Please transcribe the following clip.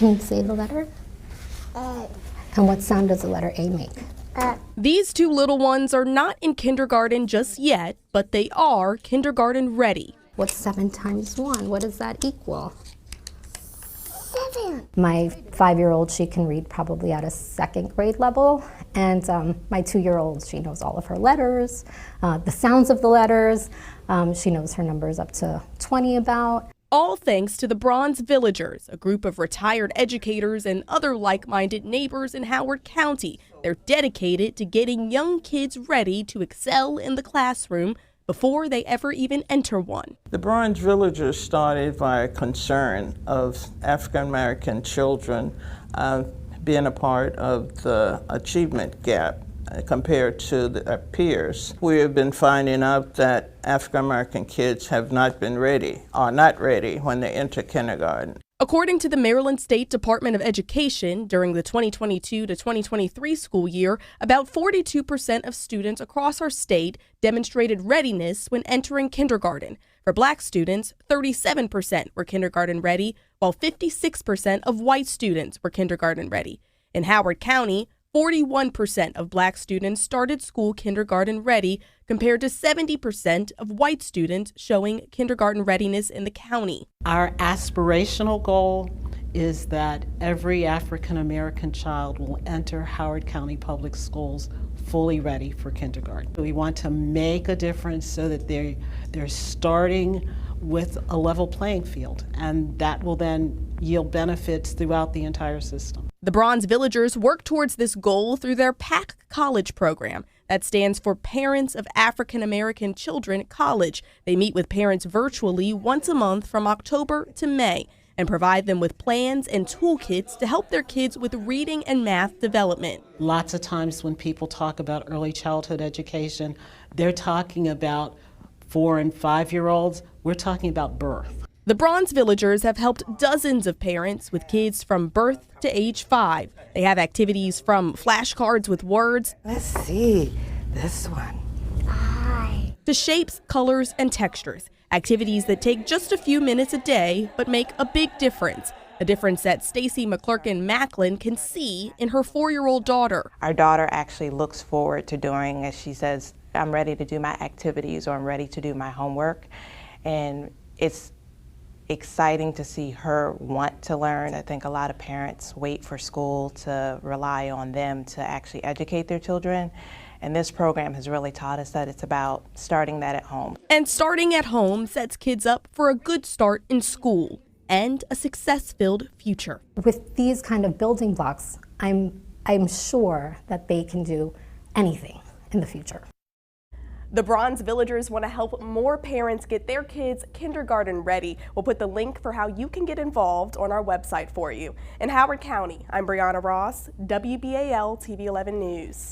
Can you say the letter? A. And what sound does the letter A make? These two little ones are not in kindergarten just yet, but they are kindergarten ready. What's 7 times 1? What does that equal? 7. My 5-year-old, she can read probably at a 2nd grade level. And my 2-year-old, she knows all of her letters, the sounds of the letters. She knows her numbers up to 20 about. All thanks to the Bronze Villagers, a group of retired educators and other like-minded neighbors in Howard County. They're dedicated to getting young kids ready to excel in the classroom before they ever even enter one. The Bronze Villagers started by a concern of African American children being a part of the achievement gap compared to their peers. We have been finding out that African American kids have not been ready, are not ready when they enter kindergarten. According to the Maryland State Department of Education, during the 2022 to 2023 school year, about 42% of students across our state demonstrated readiness when entering kindergarten. For Black students, 37% were kindergarten ready, while 56% of white students were kindergarten ready. In Howard County, 41% of Black students started school kindergarten ready, compared to 70% of white students showing kindergarten readiness in the county. Our aspirational goal is that every African American child will enter Howard County Public Schools fully ready for kindergarten. We want to make a difference so that they're starting with a level playing field, and that will then yield benefits throughout the entire system. The Bronze Villagers work towards this goal through their PAC College program. That stands for Parents of African American Children College. They meet with parents virtually once a month from October to May and provide them with plans and toolkits to help their kids with reading and math development. Lots of times when people talk about early childhood education, they're talking about 4 and 5-year-olds. We're talking about birth. The Bronze Villagers have helped dozens of parents with kids from birth to age 5. They have activities from flashcards with words. Let's see, this one. I. To shapes, colors, and textures. Activities that take just a few minutes a day, but make a big difference. A difference that Stacy McClurkin Macklin can see in her 4-year-old daughter. Our daughter actually looks forward to doing, as she says, I'm ready to do my activities or I'm ready to do my homework. And it's exciting to see her want to learn. I think a lot of parents wait for school to rely on them to actually educate their children. And this program has really taught us that it's about starting that at home. And starting at home sets kids up for a good start in school and a success-filled future. With these kind of building blocks, I'm sure that they can do anything in the future. The Bronze Villagers want to help more parents get their kids kindergarten ready. We'll put the link for how you can get involved on our website for you. In Howard County, I'm Brianna Ross, WBAL TV 11 News.